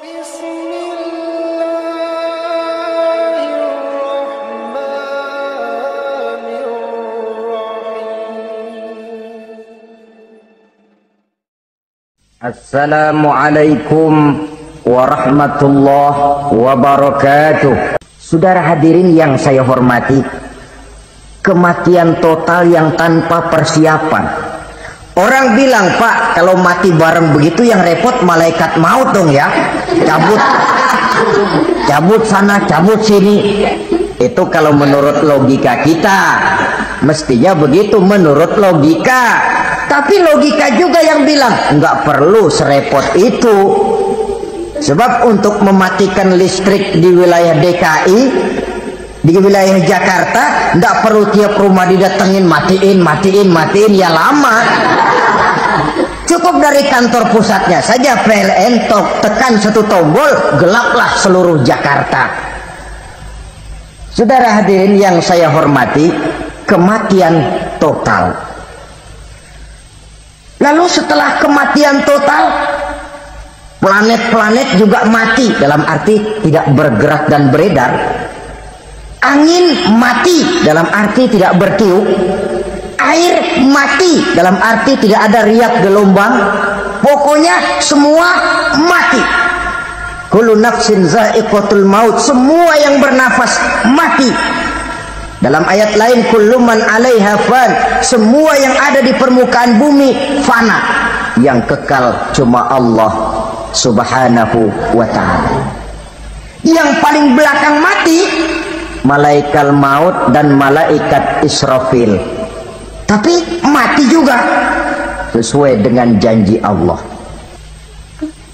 Assalamualaikum warahmatullahi wabarakatuh. Saudara hadirin yang saya hormati, kematian total yang tanpa persiapan. Orang bilang, Pak, kalau mati bareng begitu yang repot malaikat maut dong ya. Cabut sana, cabut sini. Itu kalau menurut logika kita. Mestinya begitu menurut logika. Tapi logika juga yang bilang nggak perlu serepot itu. Sebab untuk mematikan listrik di wilayah DKI, di wilayah Jakarta, nggak perlu tiap rumah didatengin matiin ya lama. Cukup dari kantor pusatnya saja PLN tekan satu tombol, gelaplah seluruh Jakarta. Saudara hadirin yang saya hormati, kematian total. Lalu setelah kematian total, planet-planet juga mati, dalam arti tidak bergerak dan beredar. Angin mati, dalam arti tidak bertiup. Air mati, dalam arti tidak ada riak gelombang. Pokoknya semua mati. Kullu nafsin za'iqatul maut, semua yang bernafas mati. Dalam ayat lain, kullu man 'alaiha fan, semua yang ada di permukaan bumi fana, yang kekal cuma Allah Subhanahu wa ta'ala. Yang paling belakang mati malaikat maut dan malaikat Israfil, tapi mati juga sesuai dengan janji Allah.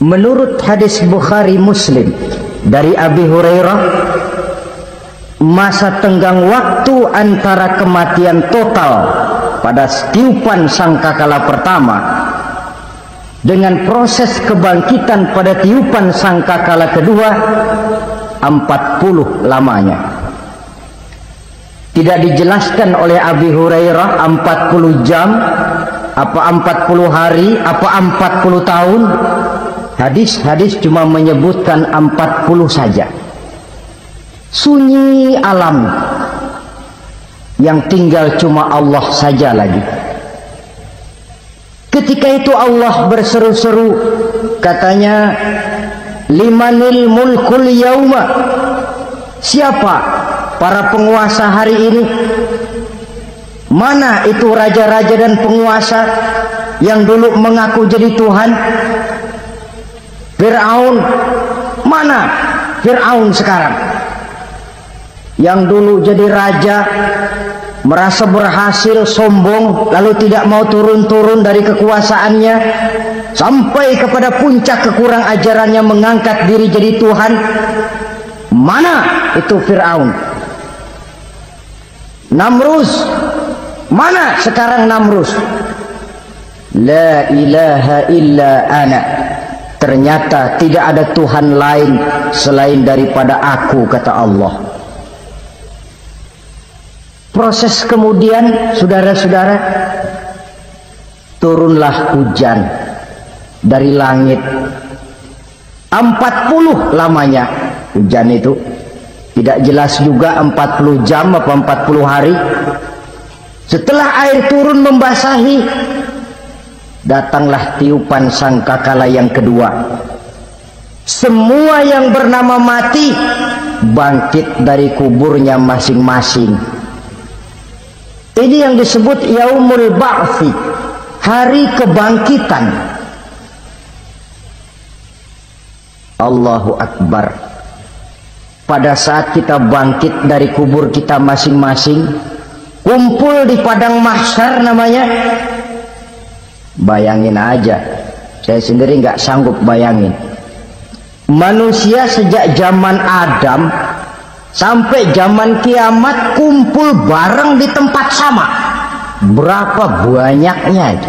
Menurut hadis Bukhari Muslim dari Abi Hurairah, masa tenggang waktu antara kematian total pada tiupan sangkakala pertama dengan proses kebangkitan pada tiupan sangkakala kedua 40 lamanya. Tidak dijelaskan oleh Abi Hurairah 40 jam, apa 40 hari, apa 40 tahun. Hadis-hadis cuma menyebutkan 40 saja. Sunyi alam, yang tinggal cuma Allah saja lagi. Ketika itu Allah berseru-seru, katanya, limanil mulkul yauma, siapa para penguasa hari ini? Mana itu raja-raja dan penguasa yang dulu mengaku jadi Tuhan? Fir'aun, mana Fir'aun sekarang? Yang dulu jadi raja, merasa berhasil, sombong, lalu tidak mau turun-turun dari kekuasaannya, sampai kepada puncak kekurang ajarannya mengangkat diri jadi Tuhan. Mana itu Fir'aun? Namrus, mana sekarang Namrus? La ilaha illa ana, ternyata tidak ada Tuhan lain selain daripada aku, kata Allah. Proses kemudian, saudara-saudara, turunlah hujan dari langit. 40 lamanya hujan itu. Tidak jelas juga 40 jam apa 40 hari. Setelah air turun membasahi, datanglah tiupan sangkakala yang kedua. Semua yang bernama mati bangkit dari kuburnya masing-masing. Ini yang disebut Yaumul Ba'thi, hari kebangkitan. Allahu Akbar. Pada saat kita bangkit dari kubur kita masing-masing, kumpul di padang mahsyar namanya. Bayangin aja, saya sendiri nggak sanggup bayangin. Manusia sejak zaman Adam sampai zaman kiamat kumpul bareng di tempat sama. Berapa banyaknya itu?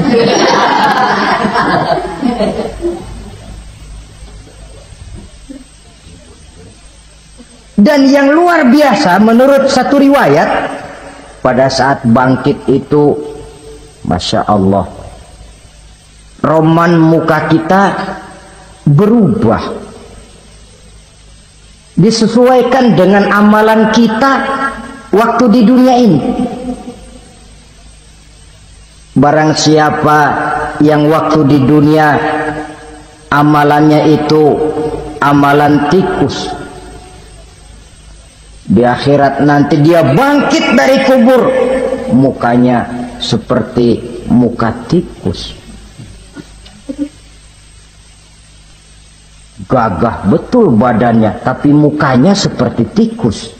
Dan yang luar biasa, menurut satu riwayat, pada saat bangkit itu, Masya Allah, roman muka kita berubah. disesuaikan dengan amalan kita waktu di dunia ini. Barang siapa yang waktu di dunia amalannya itu amalan tikus, di akhirat nanti dia bangkit dari kubur, mukanya seperti muka tikus. Gagah betul badannya, tapi mukanya seperti tikus.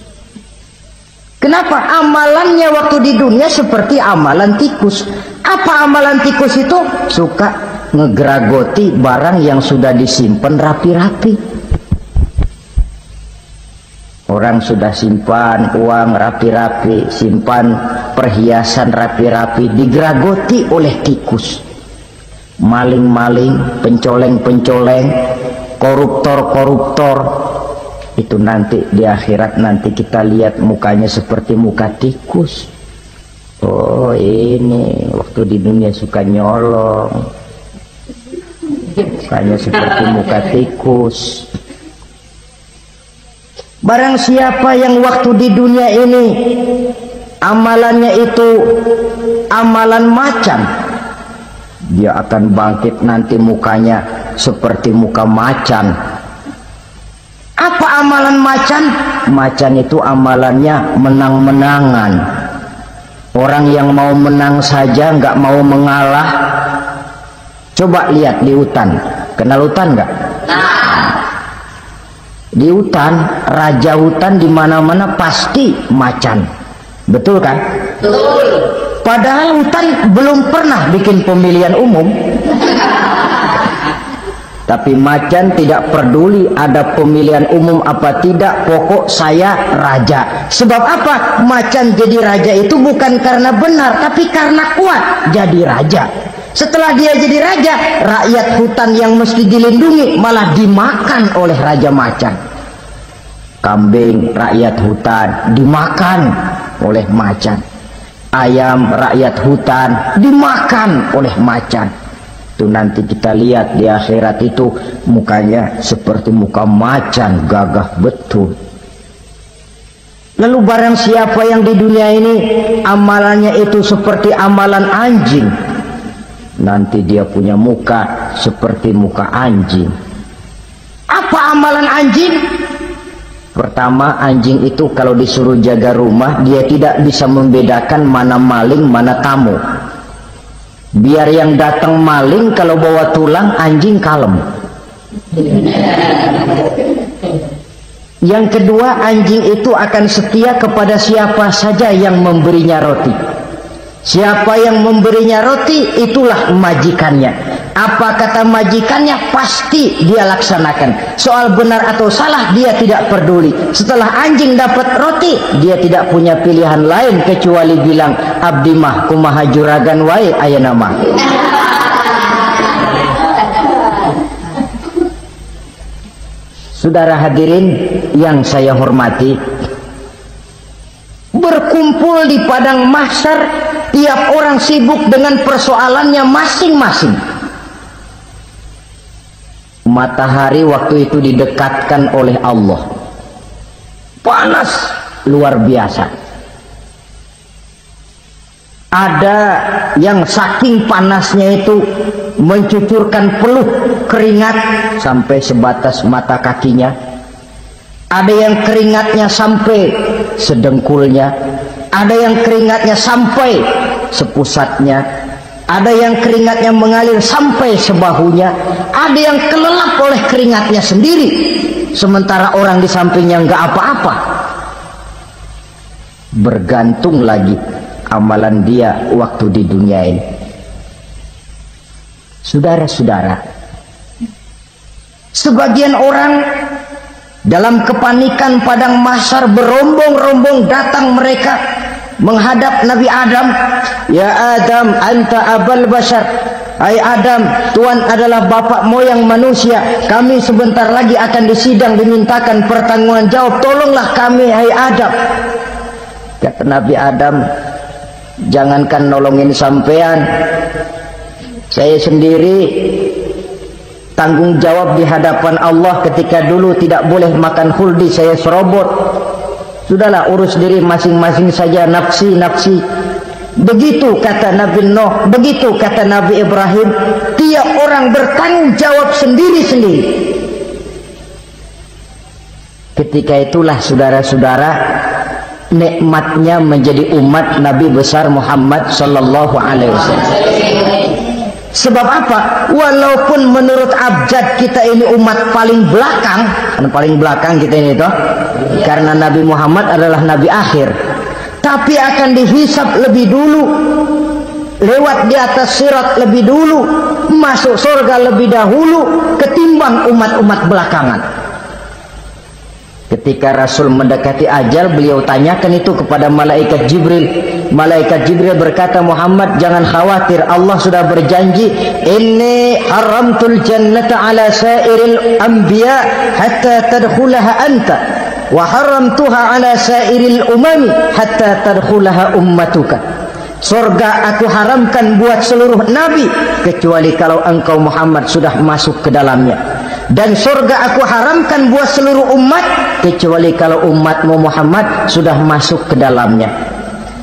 Kenapa? Amalannya waktu di dunia seperti amalan tikus. Apa amalan tikus itu? Suka ngegeragoti barang yang sudah disimpan rapi-rapi. Orang sudah simpan uang rapi-rapi, simpan perhiasan rapi-rapi, digeragoti oleh tikus. Maling-maling, pencoleng-pencoleng, koruptor-koruptor. Itu nanti di akhirat nanti kita lihat mukanya seperti muka tikus. Oh, ini waktu di dunia suka nyolong, mukanya seperti muka tikus. Barang siapa yang waktu di dunia ini amalannya itu amalan macan, dia akan bangkit nanti mukanya seperti muka macan. Apa amalan macan? Macan itu amalannya menang-menangan. Orang yang mau menang saja nggak mau mengalah. Coba lihat di hutan. Kenal hutan nggak? Di hutan, raja hutan di mana-mana pasti macan. Betul kan? Betul. Padahal hutan belum pernah bikin pemilihan umum. Tapi macan tidak peduli ada pemilihan umum apa tidak, pokok saya raja. Sebab apa? Macan jadi raja itu bukan karena benar, tapi karena kuat jadi raja. Setelah dia jadi raja, rakyat hutan yang mesti dilindungi malah dimakan oleh raja macan. Kambing rakyat hutan dimakan oleh macan. Ayam rakyat hutan dimakan oleh macan. Itu nanti kita lihat di akhirat itu mukanya seperti muka macan, gagah betul. Lalu barang siapa yang di dunia ini amalannya itu seperti amalan anjing, nanti dia punya muka seperti muka anjing. Apa amalan anjing? Pertama, anjing itu kalau disuruh jaga rumah, dia tidak bisa membedakan mana maling, mana tamu. Biar yang datang maling, kalau bawa tulang, anjing kalem. Yang kedua, anjing itu akan setia kepada siapa saja yang memberinya roti. Siapa yang memberinya roti, itulah majikannya. Apa kata majikannya, pasti dia laksanakan. Soal benar atau salah, dia tidak peduli. Setelah anjing dapat roti, dia tidak punya pilihan lain kecuali bilang, abdi mah kumaha juragan wae ayeuna mah. Saudara hadirin yang saya hormati, berkumpul di padang mahsyar, tiap orang sibuk dengan persoalannya masing-masing. Matahari waktu itu didekatkan oleh Allah, panas luar biasa. Ada yang saking panasnya itu mencucurkan peluh keringat sampai sebatas mata kakinya. Ada yang keringatnya sampai sedengkulnya, ada yang keringatnya sampai sepusatnya, ada yang keringatnya mengalir sampai sebahunya, ada yang kelelap oleh keringatnya sendiri, sementara orang di sampingnya nggak apa-apa. Bergantung lagi amalan dia waktu di dunia ini. Saudara-saudara, sebagian orang dalam kepanikan padang mahsyar berombong-rombong datang mereka menghadap Nabi Adam. Ya Adam, anta abal bashar. Hai Adam, Tuhan adalah bapak moyang manusia. Kami sebentar lagi akan disidang, dimintakan pertanggungan jawab. Tolonglah kami, hai Adam. Kata Nabi Adam, jangankan nolongin sampean, saya sendiri tanggung jawab di hadapan Allah ketika dulu tidak boleh makan huldi saya serobot. Sudahlah, urus diri masing-masing saja, nafsi. Begitu kata Nabi Nuh, begitu kata Nabi Ibrahim. Tiap orang bertanggung jawab sendiri-sendiri. Ketika itulah saudara-saudara, nikmatnya menjadi umat Nabi besar Muhammad sallallahu alaihi wasallam. Sebab apa? Walaupun menurut abjad kita ini umat paling belakang, paling belakang kita ini toh, karena Nabi Muhammad adalah Nabi akhir, tapi akan dihisab lebih dulu, lewat di atas sirat lebih dulu, masuk surga lebih dahulu ketimbang umat-umat belakangan. Ketika Rasul mendekati ajal, beliau tanyakan itu kepada malaikat Jibril. Malaikat Jibril berkata, Muhammad, jangan khawatir, Allah sudah berjanji, inni haramtul jannata ala sairil anbiya hatta tadkhulaha anta wa haramtuha ala sairil umami hatta tadkhulaha ummatuka. Surga aku haramkan buat seluruh nabi kecuali kalau engkau Muhammad sudah masuk ke dalamnya. Dan surga aku haramkan buat seluruh umat kecuali kalau umatmu Muhammad sudah masuk ke dalamnya.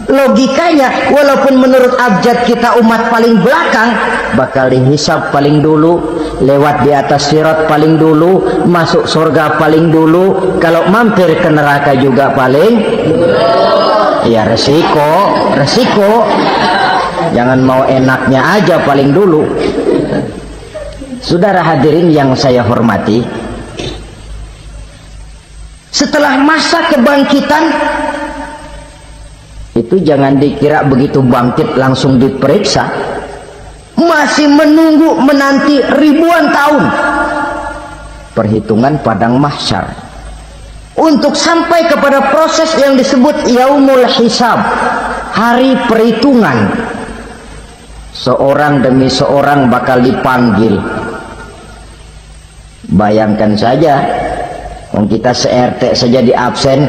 Logikanya, walaupun menurut abjad kita umat paling belakang, bakal dihisab paling dulu, lewat di atas sirat paling dulu, masuk surga paling dulu, kalau mampir ke neraka juga paling. Ya resiko. Jangan mau enaknya aja paling dulu. Saudara hadirin yang saya hormati, setelah masa kebangkitan itu jangan dikira begitu bangkit langsung diperiksa, masih menunggu menanti ribuan tahun perhitungan padang mahsyar untuk sampai kepada proses yang disebut yaumul hisab, hari perhitungan. Seorang demi seorang bakal dipanggil. Bayangkan saja, kita se-RT saja di absen,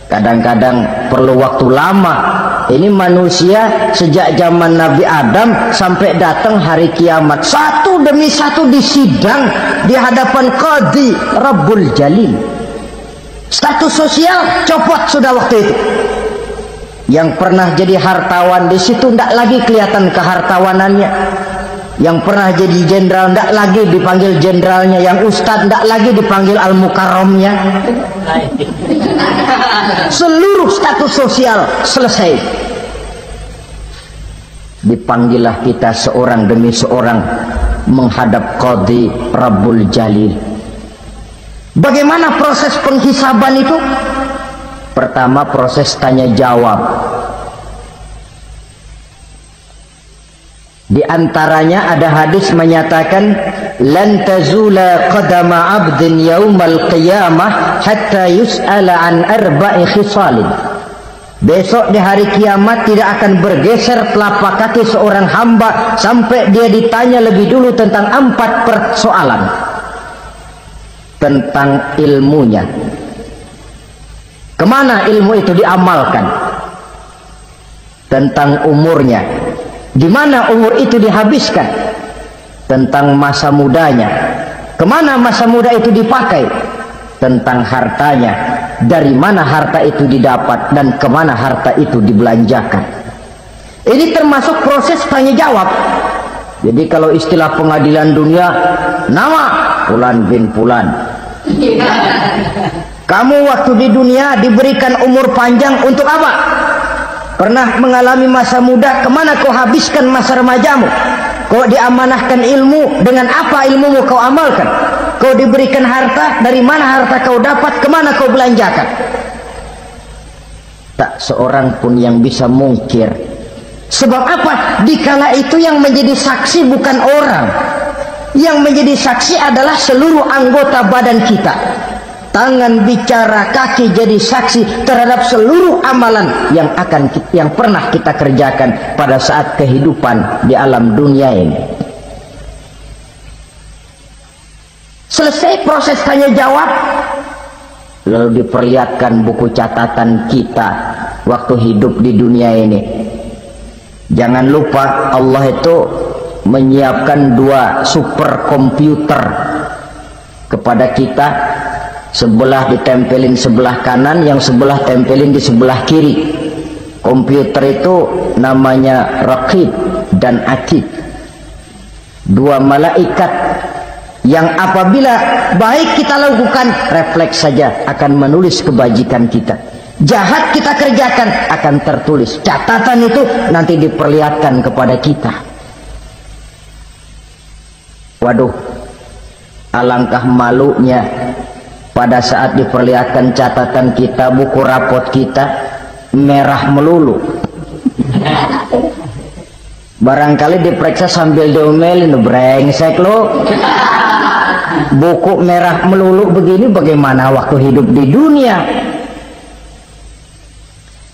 kadang-kadang perlu waktu lama. Ini manusia sejak zaman Nabi Adam sampai datang hari kiamat, satu demi satu disidang di hadapan Qadhi Rabbul Jalil. Status sosial copot sudah waktu itu. Yang pernah jadi hartawan di situ tidak lagi kelihatan kehartawanannya. Yang pernah jadi jenderal tidak lagi dipanggil jenderalnya. Yang ustadz tidak lagi dipanggil al-mukarramnya. Seluruh status sosial selesai. Dipanggillah kita seorang demi seorang menghadap Qadhi Rabbul Jalil. Bagaimana proses penghisaban itu? Pertama, proses tanya jawab. Di antaranya ada hadis menyatakan, lan tazula qadama 'abdin yaumal qiyamah hatta yus'ala an arba'i khisalin. Besok di hari kiamat tidak akan bergeser telapak kaki seorang hamba sampai dia ditanya lebih dulu tentang 4 persoalan. Tentang ilmunya, kemana ilmu itu diamalkan. Tentang umurnya, di mana umur itu dihabiskan. Tentang masa mudanya, kemana masa muda itu dipakai. Tentang hartanya, dari mana harta itu didapat dan kemana harta itu dibelanjakan. Ini termasuk proses tanya jawab. Jadi kalau istilah pengadilan dunia, nama Fulan bin Fulan. Kamu waktu di dunia diberikan umur panjang untuk apa? Pernah mengalami masa muda, kemana kau habiskan masa remajamu? Kau diamanahkan ilmu, dengan apa ilmumu kau amalkan? Kau diberikan harta, dari mana harta kau dapat, kemana kau belanjakan? Tak seorang pun yang bisa mungkir. Sebab apa? Dikala itu yang menjadi saksi bukan orang. Yang menjadi saksi adalah seluruh anggota badan kita. Tangan bicara, kaki jadi saksi terhadap seluruh amalan yang pernah kita kerjakan pada saat kehidupan di alam dunia ini. Selesai proses tanya jawab, lalu diperlihatkan buku catatan kita waktu hidup di dunia ini. Jangan lupa, Allah itu menyiapkan 2 superkomputer kepada kita, sebelah ditempelin sebelah kanan, yang sebelah tempelin di sebelah kiri. Komputer itu namanya Raqib dan Atid, 2 malaikat yang apabila baik kita lakukan, refleks saja akan menulis kebajikan kita. Jahat kita kerjakan, akan tertulis. Catatan itu nanti diperlihatkan kepada kita. Waduh, alangkah malunya pada saat diperlihatkan catatan kita, buku rapot kita merah melulu. Barangkali diperiksa sambil diomelin, brengsek lo. Buku merah melulu begini, bagaimana waktu hidup di dunia?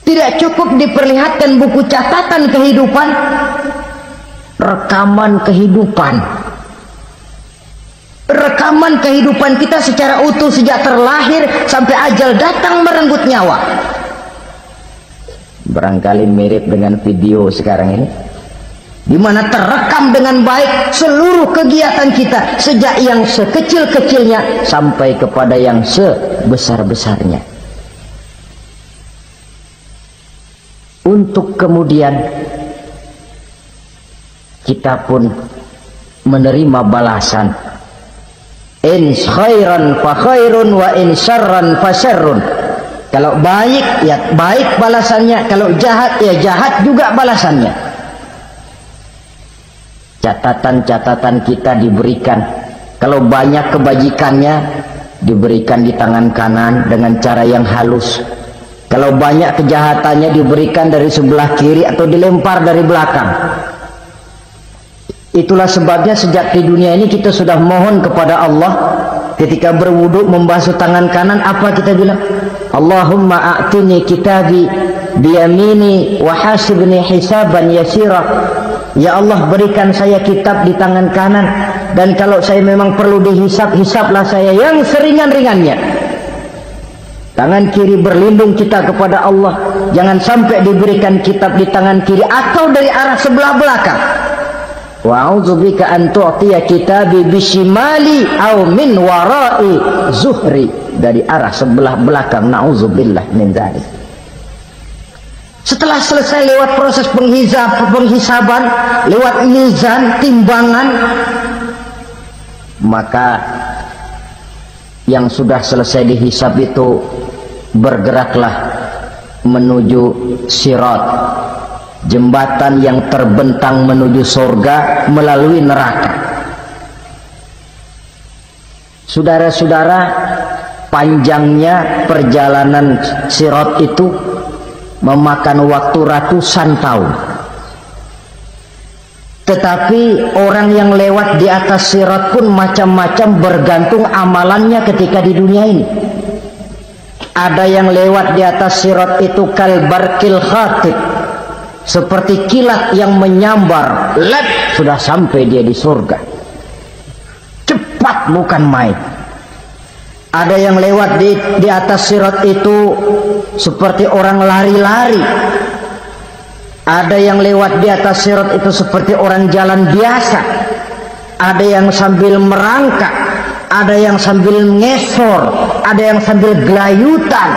Tidak cukup diperlihatkan buku catatan kehidupan, rekaman kehidupan. Rekaman kehidupan kita secara utuh sejak terlahir sampai ajal datang merenggut nyawa. Barangkali mirip dengan video sekarang ini, di mana terekam dengan baik seluruh kegiatan kita, sejak yang sekecil-kecilnya sampai kepada yang sebesar-besarnya. Untuk kemudian kita pun menerima balasan. In khairan fa khairun wa in syarran fa syarrun. Kalau baik ya baik balasannya, kalau jahat ya jahat juga balasannya. Catatan-catatan kita diberikan. Kalau banyak kebajikannya diberikan di tangan kanan dengan cara yang halus. Kalau banyak kejahatannya diberikan dari sebelah kiri atau dilempar dari belakang. Itulah sebabnya sejak di dunia ini kita sudah mohon kepada Allah, ketika berwudu membasuh tangan kanan, apa kita bilang? Allahumma a'tini kitabi biyamini wa hasibni hisaban yasira. Ya Allah, berikan saya kitab di tangan kanan, dan kalau saya memang perlu dihisab, hisablah saya yang seringan-ringannya. Tangan kiri berlindung kita kepada Allah, jangan sampai diberikan kitab di tangan kiri atau dari arah sebelah belakang. Wa a'udzubika an tu'tiya kitabi bishimali aw min wara'i zuhri, dari arah sebelah belakang. Na'udzubillah min dzalik. Setelah selesai lewat proses penghisaban, lewat mizan, timbangan, maka yang sudah selesai dihisab itu bergeraklah menuju sirat, jembatan yang terbentang menuju surga melalui neraka. Saudara-saudara, panjangnya perjalanan sirat itu memakan waktu ratusan tahun. Tetapi orang yang lewat di atas sirat pun macam-macam, bergantung amalannya ketika di dunia ini. Ada yang lewat di atas sirat itu kalbarkil khatib, seperti kilat yang menyambar, lep, sudah sampai dia di surga. Cepat bukan main. Ada yang lewat di atas sirat itu seperti orang lari-lari. Ada yang lewat di atas sirat itu seperti orang jalan biasa. Ada yang sambil merangkak, ada yang sambil ngesor, ada yang sambil gelayutan,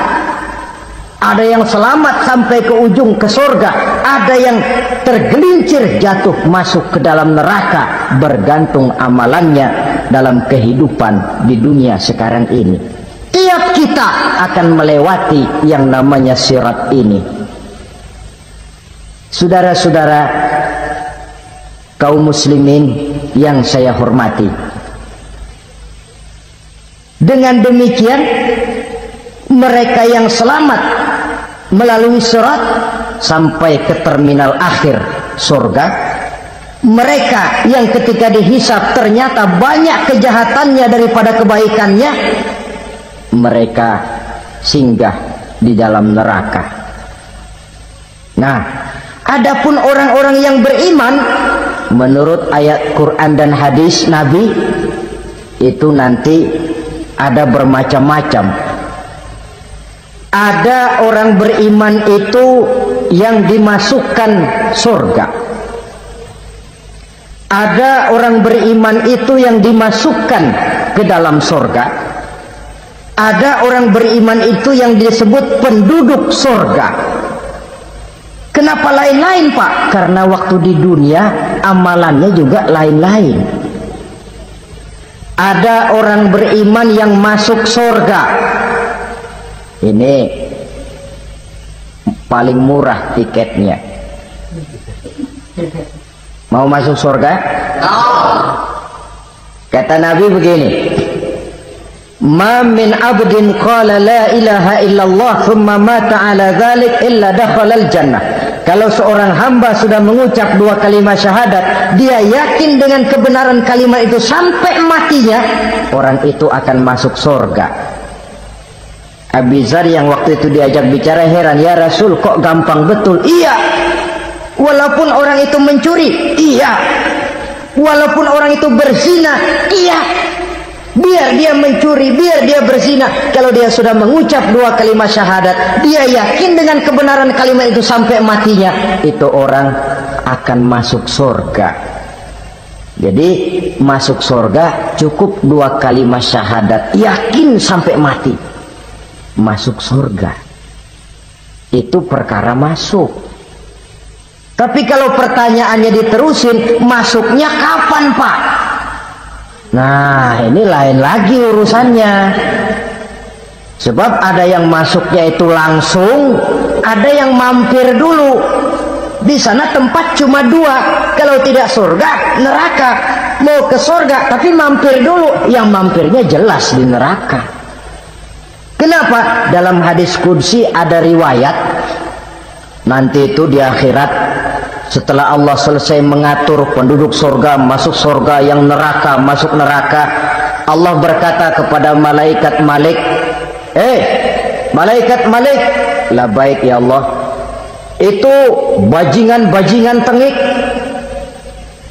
ada yang selamat sampai ke ujung ke surga, ada yang tergelincir jatuh masuk ke dalam neraka, bergantung amalannya dalam kehidupan di dunia sekarang ini. Tiap kita akan melewati yang namanya sirat ini. Saudara-saudara kaum muslimin yang saya hormati, dengan demikian mereka yang selamat melalui sirat sampai ke terminal akhir surga, mereka yang ketika dihisab ternyata banyak kejahatannya daripada kebaikannya, mereka singgah di dalam neraka. Nah, adapun orang-orang yang beriman menurut ayat Quran dan hadis Nabi itu nanti ada bermacam-macam. Ada orang beriman itu yang dimasukkan surga. Ada orang beriman itu yang dimasukkan ke dalam surga. Ada orang beriman itu yang disebut penduduk surga. Kenapa lain-lain, Pak? Karena waktu di dunia amalannya juga lain-lain. Ada orang beriman yang masuk surga. Ini paling murah tiketnya. Mau masuk surga? Kata Nabi begini, ma min abdin qala la ilaha illallah thumma mata ala dhalik illa dakhalal jannah. Kalau seorang hamba sudah mengucap dua kalimat syahadat, dia yakin dengan kebenaran kalimat itu sampai matinya, orang itu akan masuk surga. Abi Dzar yang waktu itu diajak bicara heran, ya Rasul kok gampang betul? Iya. Walaupun orang itu mencuri, iya. Walaupun orang itu berzina, iya. Biar dia mencuri, biar dia berzina, kalau dia sudah mengucap dua kalimat syahadat, dia yakin dengan kebenaran kalimat itu sampai matinya, itu orang akan masuk surga. Jadi masuk surga cukup dua kalimat syahadat, yakin sampai mati, masuk surga. Itu perkara masuk. Tapi kalau pertanyaannya diterusin, masuknya kapan, Pak? Nah, ini lain lagi urusannya. Sebab ada yang masuknya itu langsung, ada yang mampir dulu. Di sana tempat cuma dua. Kalau tidak surga, neraka. Mau ke surga, tapi mampir dulu. Yang mampirnya jelas di neraka. Kenapa? Dalam hadis qudsi ada riwayat, nanti itu di akhirat, setelah Allah selesai mengatur penduduk surga masuk surga, yang neraka masuk neraka, Allah berkata kepada malaikat Malik, malaikat Malik, labaik ya Allah, itu bajingan-bajingan tengik,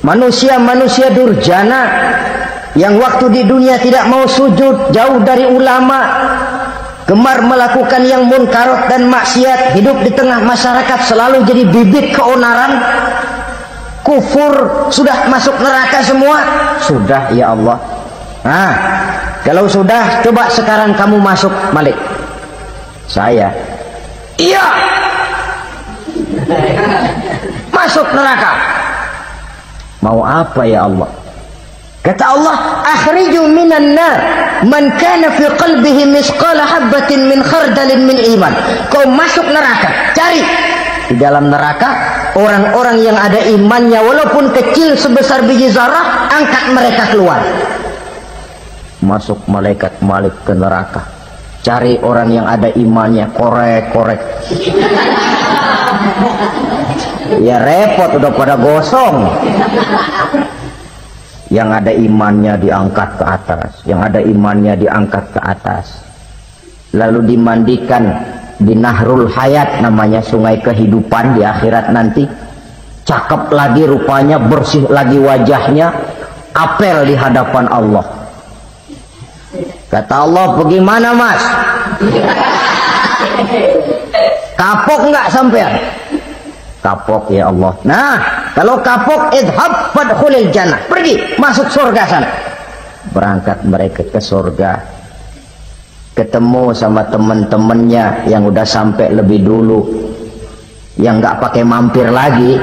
manusia-manusia durjana yang waktu di dunia tidak mau sujud, jauh dari ulama, gemar melakukan yang munkarat dan maksiat, hidup di tengah masyarakat selalu jadi bibit keonaran, kufur, sudah masuk neraka semua. Sudah ya Allah. Nah, kalau sudah, coba sekarang kamu masuk, Malik. Saya, iya, masuk neraka. Mau apa ya Allah? Kata Allah, akhriju minan nar man kana fi qalbihi misqala habatin min khardalin min iman. Kau masuk neraka, cari di dalam neraka orang-orang yang ada imannya walaupun kecil sebesar biji zarah, angkat mereka keluar. Masuk malaikat Malik ke neraka, cari orang yang ada imannya, korek-korek. Ya repot, udah pada gosong. Yang ada imannya diangkat ke atas, yang ada imannya diangkat ke atas, lalu dimandikan di Nahrul Hayat, namanya sungai kehidupan di akhirat nanti. Cakep lagi rupanya, bersih lagi wajahnya, apel di hadapan Allah. Kata Allah, bagaimana mas? Kapok nggak sampean? Kapok ya Allah. Nah, kalau kapok, idhab fadkhulil jannah, pergi masuk surga sana. Berangkat mereka ke surga, ketemu sama teman-temannya yang udah sampai lebih dulu, yang nggak pakai mampir lagi.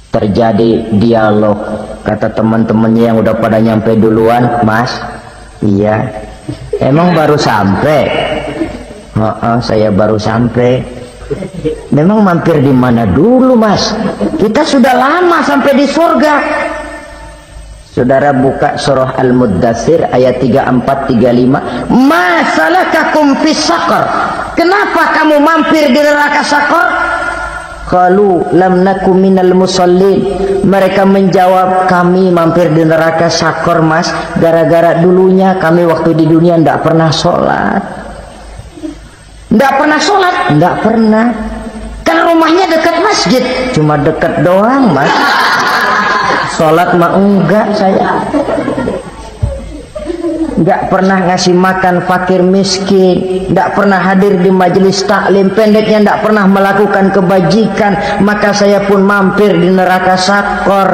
Terjadi dialog. Kata teman-temannya yang udah pada nyampe duluan, mas, iya, emang baru sampai? Saya baru sampai. Memang mampir di mana dulu mas? Kita sudah lama sampai di surga. Saudara buka surah Al-Muddatsir ayat 34-35. Ma salakakum fis saqar? Kenapa kamu mampir di neraka Saqar? Qalu lam nakum minal musallin. Mereka menjawab, kami mampir di neraka Saqar mas, gara-gara dulunya kami waktu di dunia tidak pernah sholat. Tidak pernah sholat? Tidak pernah. Kan rumahnya dekat masjid, cuma dekat doang mas. Sholat mah enggak saya. nggak pernah ngasih makan fakir miskin, nggak pernah hadir di majelis taklim, pendeknya nggak pernah melakukan kebajikan, maka saya pun mampir di neraka sakor.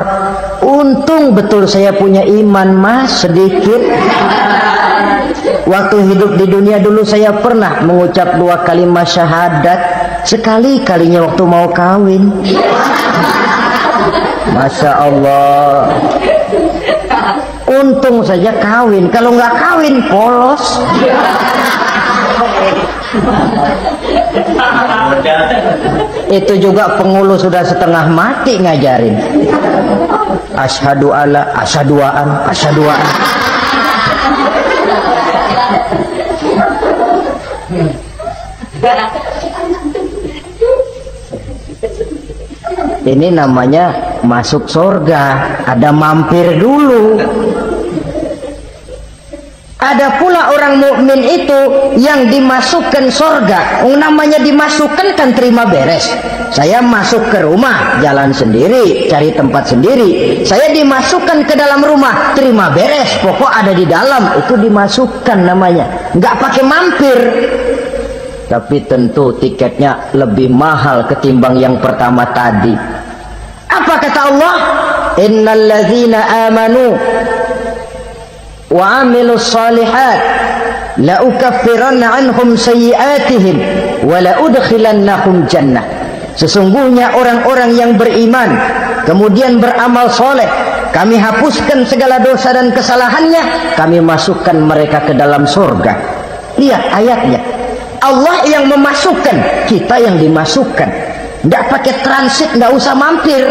Untung betul saya punya iman mas sedikit. Waktu hidup di dunia dulu saya pernah mengucap 2 kalimat syahadat, sekali-kalinya waktu mau kawin. Masya Allah. Untung saja kawin, kalau nggak kawin polos. Itu juga pengulu sudah setengah mati ngajarin. Asyhadu alla, asyaduaan, asyaduaan. Ini namanya masuk surga, ada mampir dulu. Ada pula orang mukmin itu yang dimasukkan surga. Namanya dimasukkan kan terima beres. Saya masuk ke rumah, jalan sendiri, cari tempat sendiri. Saya dimasukkan ke dalam rumah, terima beres. Pokok ada di dalam, itu dimasukkan namanya. Nggak pakai mampir. Tapi tentu tiketnya lebih mahal ketimbang yang pertama tadi. Apa kata Allah? Innal ladzina amanu wa amilus salihat la ukaffiranna anhum sayyi'atihim wa la udkhilannahum jannah. Sesungguhnya orang-orang yang beriman kemudian beramal soleh, kami hapuskan segala dosa dan kesalahannya, kami masukkan mereka ke dalam surga. Lihat ayatnya. Allah yang memasukkan, kita yang dimasukkan. Tidak pakai transit, tidak usah mampir.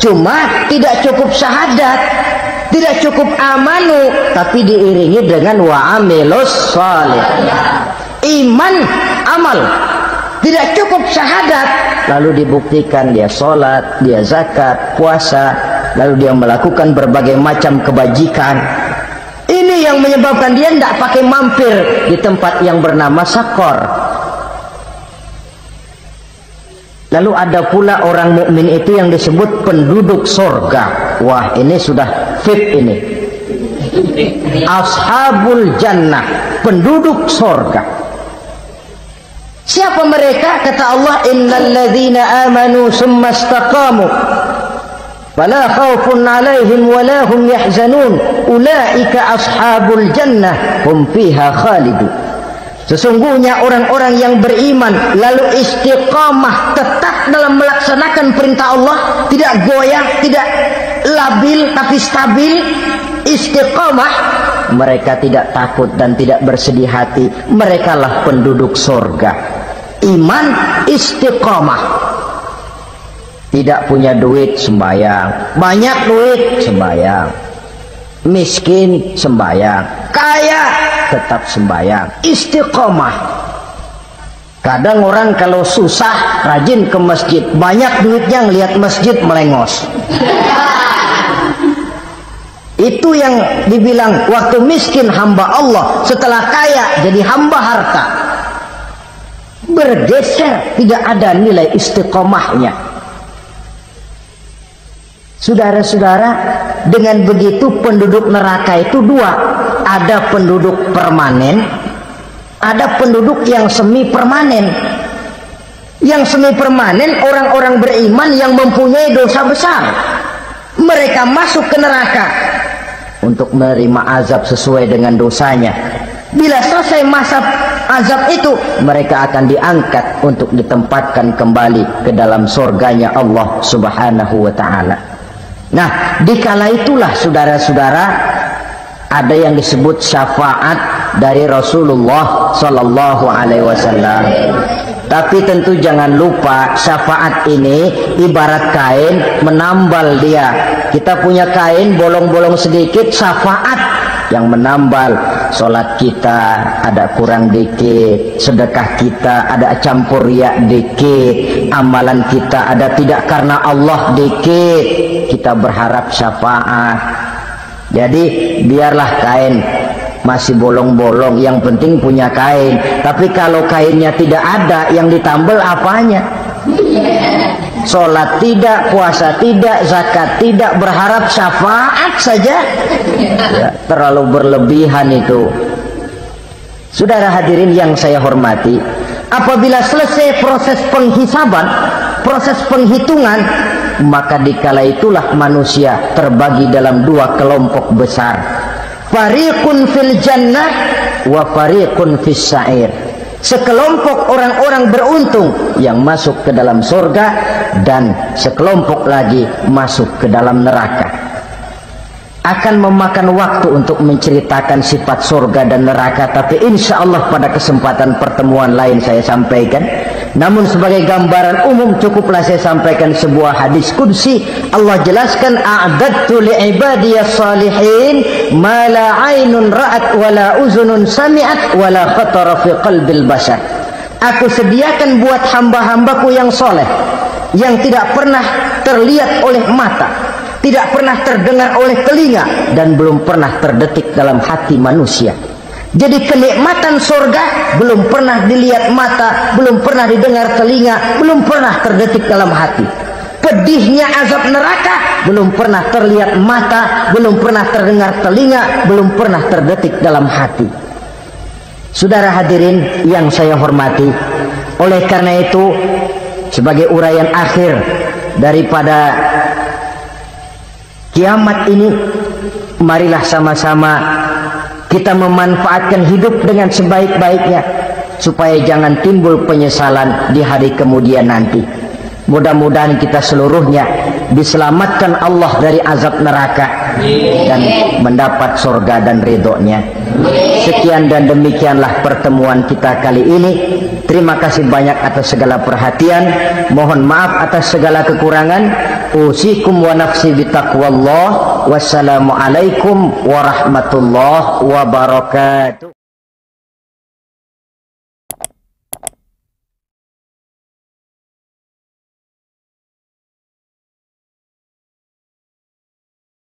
Cuma tidak cukup syahadat, tidak cukup amanu, tapi diiringi dengan wa'amilus salih. Iman, amal. Tidak cukup syahadat, lalu dibuktikan dia sholat, dia zakat, puasa, lalu dia melakukan berbagai macam kebajikan. Ini yang menyebabkan dia tidak pakai mampir di tempat yang bernama sakor. Lalu ada pula orang mukmin itu yang disebut penduduk surga. Wah, ini sudah fit ini. Ashabul jannah, penduduk surga. Siapa mereka? Kata Allah, innal ladzina amanu summa istaqamu fala khaufun 'alaihim wa la hum yahzanun ulaika ashabul jannah hum fiha khalidun. Sesungguhnya orang-orang yang beriman lalu istiqamah, tetap dalam melaksanakan perintah Allah, tidak goyah, tidak labil tapi stabil, istiqamah, mereka tidak takut dan tidak bersedih hati. Merekalah penduduk surga. Iman, istiqamah. Tidak punya duit, sembahyang. Banyak duit, sembahyang. Miskin, sembahyang. Kaya, tetap sembahyang. Istiqomah. Kadang orang kalau susah rajin ke masjid, banyak duitnya ngelihat masjid melengos. Itu yang dibilang waktu miskin hamba Allah, setelah kaya jadi hamba harta. Bergeser, tidak ada nilai istiqomahnya. Saudara-saudara, dengan begitu penduduk neraka itu dua. Ada penduduk permanen, ada penduduk yang semi permanen. Yang semi permanen orang-orang beriman yang mempunyai dosa besar. Mereka masuk ke neraka untuk menerima azab sesuai dengan dosanya. Bila selesai masa azab itu, mereka akan diangkat untuk ditempatkan kembali ke dalam surganya Allah Subhanahu wa ta'ala. Nah, dikala itulah saudara-saudara ada yang disebut syafaat dari Rasulullah Sallallahu Alaihi Wasallam. Tapi tentu jangan lupa syafaat ini ibarat kain menambal dia. Kita punya kain bolong-bolong sedikit, syafaat yang menambal. Sholat kita ada kurang dikit, sedekah kita ada campur riak dikit, amalan kita ada tidak karena Allah dikit. Kita berharap syafaat. Jadi biarlah kain masih bolong-bolong, yang penting punya kain. Tapi kalau kainnya tidak ada, yang ditambal apanya? sholat tidak, puasa tidak, zakat tidak, berharap syafaat saja. Ya, terlalu berlebihan itu. Saudara hadirin yang saya hormati, apabila selesai proses penghisaban, proses penghitungan, maka dikala itulah manusia terbagi dalam dua kelompok besar. Fariqun fil jannah wa fariqun fis sa'ir. Sekelompok orang-orang beruntung yang masuk ke dalam surga, dan sekelompok lagi masuk ke dalam neraka. Akan memakan waktu untuk menceritakan sifat surga dan neraka, tapi insya Allah pada kesempatan pertemuan lain saya sampaikan. Namun sebagai gambaran umum cukuplah saya sampaikan sebuah hadis qudsi. Allah jelaskan, a'dadtu li'ibadiyas salihin ma la 'ainun ra'at wa la uzunun sami'at wa la khatara fi qalbil bashar. Aku sediakan buat hamba-hambaku yang soleh, yang tidak pernah terlihat oleh mata, tidak pernah terdengar oleh telinga, dan belum pernah terdetik dalam hati manusia. Jadi kenikmatan surga belum pernah dilihat mata, belum pernah didengar telinga, belum pernah terdetik dalam hati. Pedihnya azab neraka belum pernah terlihat mata, belum pernah terdengar telinga, belum pernah terdetik dalam hati. Saudara hadirin yang saya hormati, oleh karena itu sebagai uraian akhir daripada kiamat ini, marilah sama-sama kita memanfaatkan hidup dengan sebaik-baiknya, supaya jangan timbul penyesalan di hari kemudian nanti. Mudah-mudahan kita seluruhnya diselamatkan Allah dari azab neraka dan mendapat surga dan ridhonya. Sekian dan demikianlah pertemuan kita kali ini. Terima kasih banyak atas segala perhatian. Mohon maaf atas segala kekurangan. Usikum wa nafsi bitaqwallah. Wassalamualaikum warahmatullahi wabarakatuh.